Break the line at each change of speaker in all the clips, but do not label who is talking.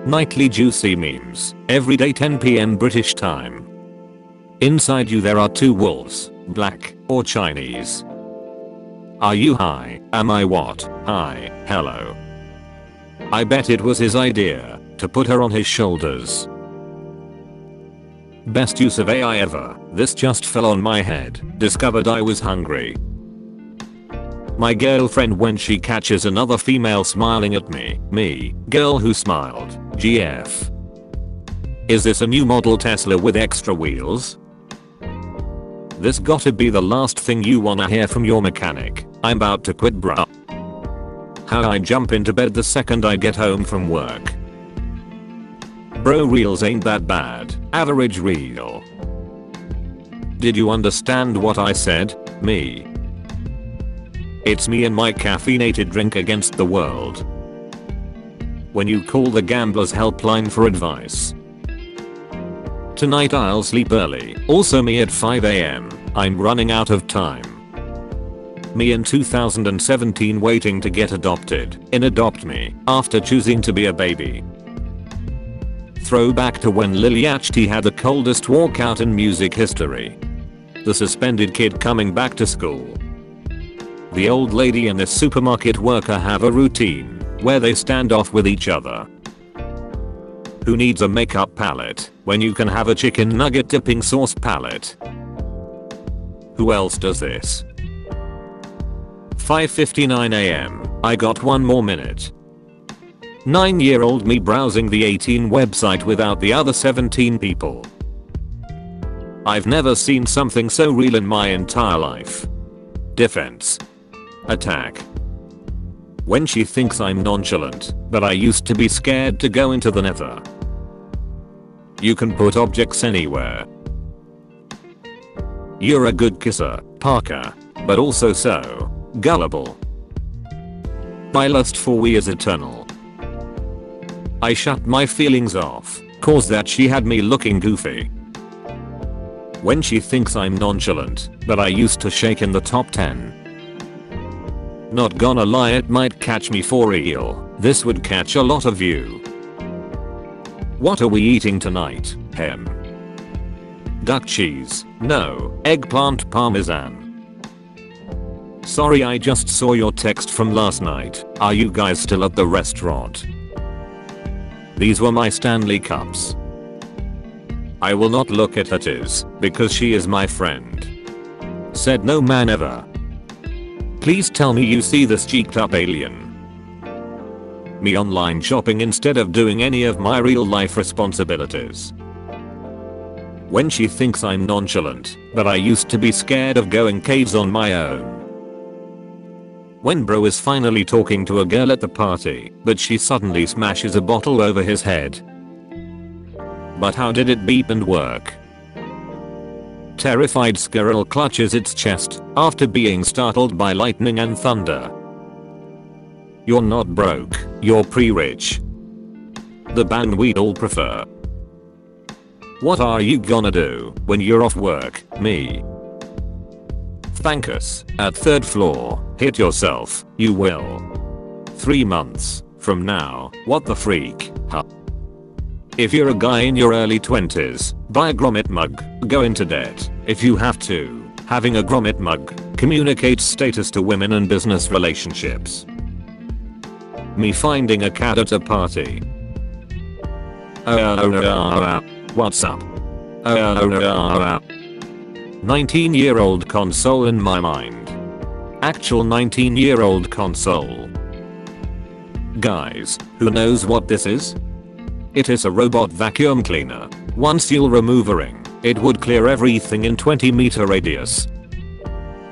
Nightly juicy memes. Every day 10 p.m. British time. Inside you there are two wolves, black or Chinese. Are you high? Am I what? Hi, hello. I bet it was his idea to put her on his shoulders. Best use of AI ever. This just fell on my head. Discovered I was hungry. My girlfriend when she catches another female smiling at me, girl who smiled, GF. Is this a new model Tesla with extra wheels? This gotta be the last thing you wanna hear from your mechanic. I'm about to quit bruh. How I jump into bed the second I get home from work. Bro, reels ain't that bad. Average reel. Did you understand what I said? Me. It's me and my caffeinated drink against the world. When you call the gamblers helpline for advice. Tonight I'll sleep early. Also me at 5 a.m. I'm running out of time. Me in 2017 waiting to get adopted in Adopt Me after choosing to be a baby. Throwback to when Lil Yachty had the coldest walkout in music history. The suspended kid coming back to school. The old lady and the supermarket worker have a routine where they stand off with each other. Who needs a makeup palette when you can have a chicken nugget dipping sauce palette? Who else does this? 5:59 a.m. I got one more minute. 9-year-old me browsing the 18 website without the other 17 people. I've never seen something so real in my entire life. Defense. Attack. When she thinks I'm nonchalant, but I used to be scared to go into the nether. You can put objects anywhere. You're a good kisser, Parker, but also so gullible. My lust for we is eternal. I shut my feelings off, cause that she had me looking goofy. When she thinks I'm nonchalant, but I used to shake in the top 10. Not gonna lie, it might catch me for real. This would catch a lot of you. What are we eating tonight? Hem. Duck cheese. No. Eggplant parmesan. Sorry, I just saw your text from last night. Are you guys still at the restaurant? These were my Stanley cups. I will not look at her tis, because she is my friend. Said no man ever. Please tell me you see this cheeked up alien. Me online shopping instead of doing any of my real life responsibilities. When she thinks I'm nonchalant, but I used to be scared of going caves on my own. When bro is finally talking to a girl at the party, but she suddenly smashes a bottle over his head. But how did it beep and work? Terrified squirrel clutches its chest after being startled by lightning and thunder. You're not broke, you're pre-rich. The band we'd all prefer. What are you gonna do when you're off work? Me. Thank us. At third floor. Hit yourself. You will. 3 months from now. What the freak? Huh? If you're a guy in your early 20s, buy a grommet mug. Go into debt if you have to. Having a grommet mug communicates status to women and business relationships. Me finding a cat at a party. What's up? 19-year-old console in my mind. Actual 19-year-old console. Guys, who knows what this is? It is a robot vacuum cleaner. Once you'll remove a ring, it would clear everything in 20-meter radius.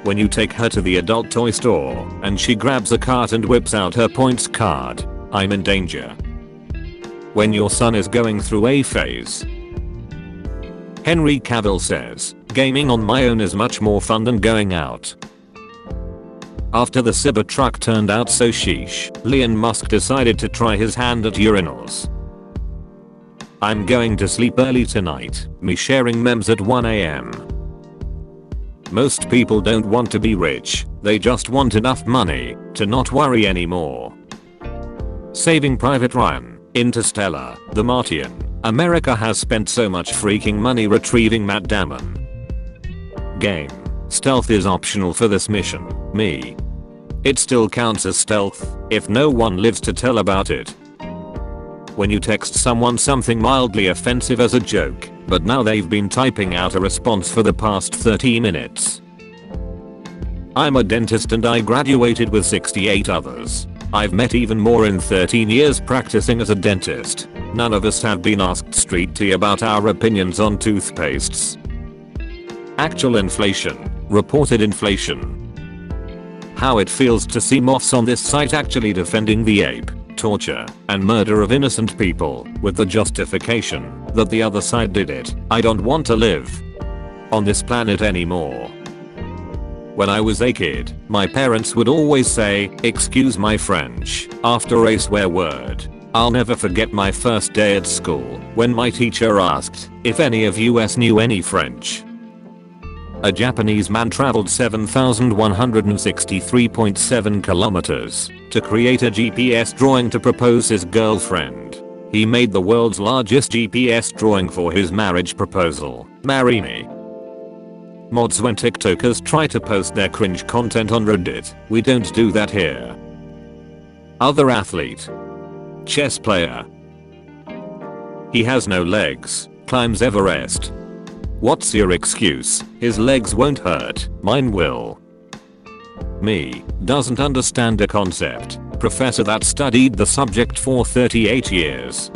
When you take her to the adult toy store and she grabs a cart and whips out her points card, I'm in danger. When your son is going through a phase. Henry Cavill says, gaming on my own is much more fun than going out. After the Cybertruck turned out so sheesh, Elon Musk decided to try his hand at urinals. I'm going to sleep early tonight, me sharing memes at 1 a.m. Most people don't want to be rich, they just want enough money to not worry anymore. Saving Private Ryan. Interstellar, The Martian. America has spent so much freaking money retrieving Matt Damon. Game. Stealth is optional for this mission. Me. It still counts as stealth if no one lives to tell about it. When you text someone something mildly offensive as a joke, but now they've been typing out a response for the past 30 minutes. I'm a dentist and I graduated with 68 others. I've met even more in 13 years practicing as a dentist. None of us have been asked street tea about our opinions on toothpastes. Actual inflation. Reported inflation. How it feels to see moths on this site actually defending the ape, torture, and murder of innocent people with the justification that the other side did it. I don't want to live on this planet anymore. When I was a kid, my parents would always say, "Excuse my French," after a swear word. I'll never forget my first day at school when my teacher asked if any of us knew any French. A Japanese man traveled 7,163.7 kilometers to create a GPS drawing to propose his girlfriend. He made the world's largest GPS drawing for his marriage proposal. Marry me. Mods when TikTokers try to post their cringe content on Reddit. We don't do that here. Other athlete. Chess player. He has no legs. Climbs Everest. What's your excuse? His legs won't hurt. Mine will. Me. Doesn't understand a concept. Professor that studied the subject for 38 years.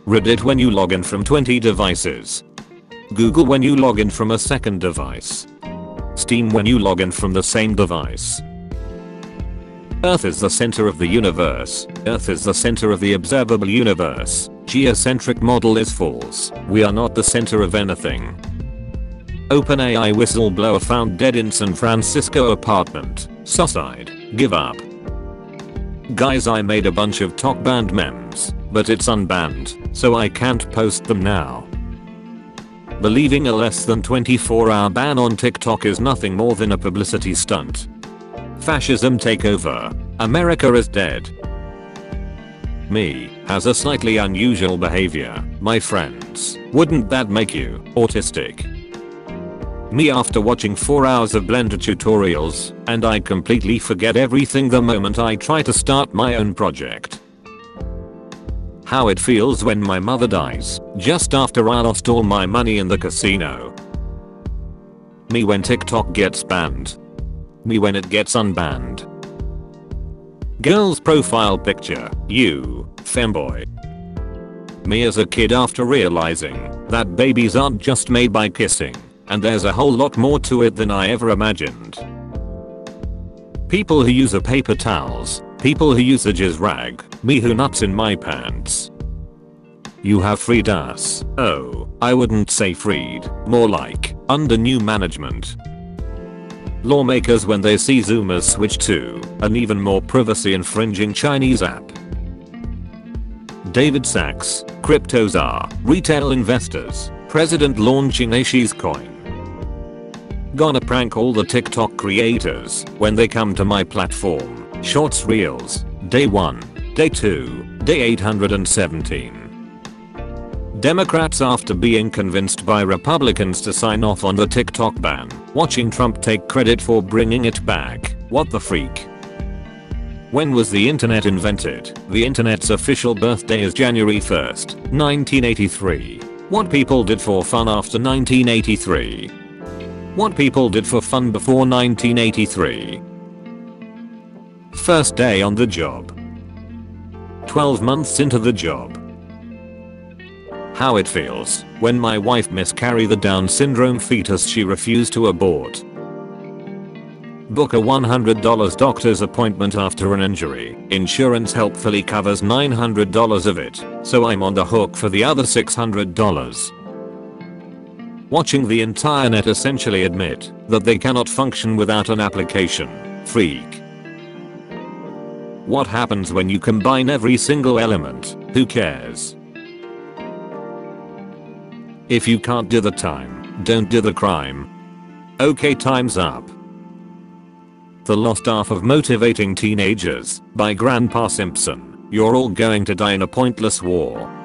Reddit when you log in from 20 devices. Google when you log in from a second device. Steam when you log in from the same device. Earth is the center of the universe. Earth is the center of the observable universe. Geocentric model is false. We are not the center of anything. OpenAI whistleblower found dead in San Francisco apartment. Suicide. Give up. Guys, I made a bunch of talk banned memes, but it's unbanned, so I can't post them now. Believing a less than 24-hour ban on TikTok is nothing more than a publicity stunt. Fascism takeover. America is dead. Me has a slightly unusual behavior. My friends. Wouldn't that make you autistic? Me after watching 4 hours of Blender tutorials, and I completely forget everything the moment I try to start my own project. How it feels when my mother dies, just after I lost all my money in the casino. Me when TikTok gets banned. Me when it gets unbanned. Girl's profile picture, you, femboy. Me as a kid after realizing that babies aren't just made by kissing, and there's a whole lot more to it than I ever imagined. People who use a paper towels. People who use a jizz rag. Me who nuts in my pants. You have freed us. Oh, I wouldn't say freed, more like under new management. Lawmakers when they see Zoomers switch to an even more privacy infringing Chinese app. David Sachs, crypto czar, retail investors, president launching a She's coin. Gonna prank all the TikTok creators when they come to my platform. Shorts Reels, Day 1, Day 2, Day 817. Democrats after being convinced by Republicans to sign off on the TikTok ban, watching Trump take credit for bringing it back. What the freak? When was the internet invented? The internet's official birthday is January 1st, 1983. What people did for fun after 1983? What people did for fun before 1983? First day on the job. 12 months into the job. How it feels when my wife miscarried the Down syndrome fetus she refused to abort. Book a $100 doctor's appointment after an injury. Insurance helpfully covers $900 of it, so I'm on the hook for the other $600. Watching the entire net essentially admit that they cannot function without an application. Freak. What happens when you combine every single element? Who cares? If you can't do the time, don't do the crime. Okay, time's up. The Lost Art of Motivating Teenagers by Grandpa Simpson. You're all going to die in a pointless war.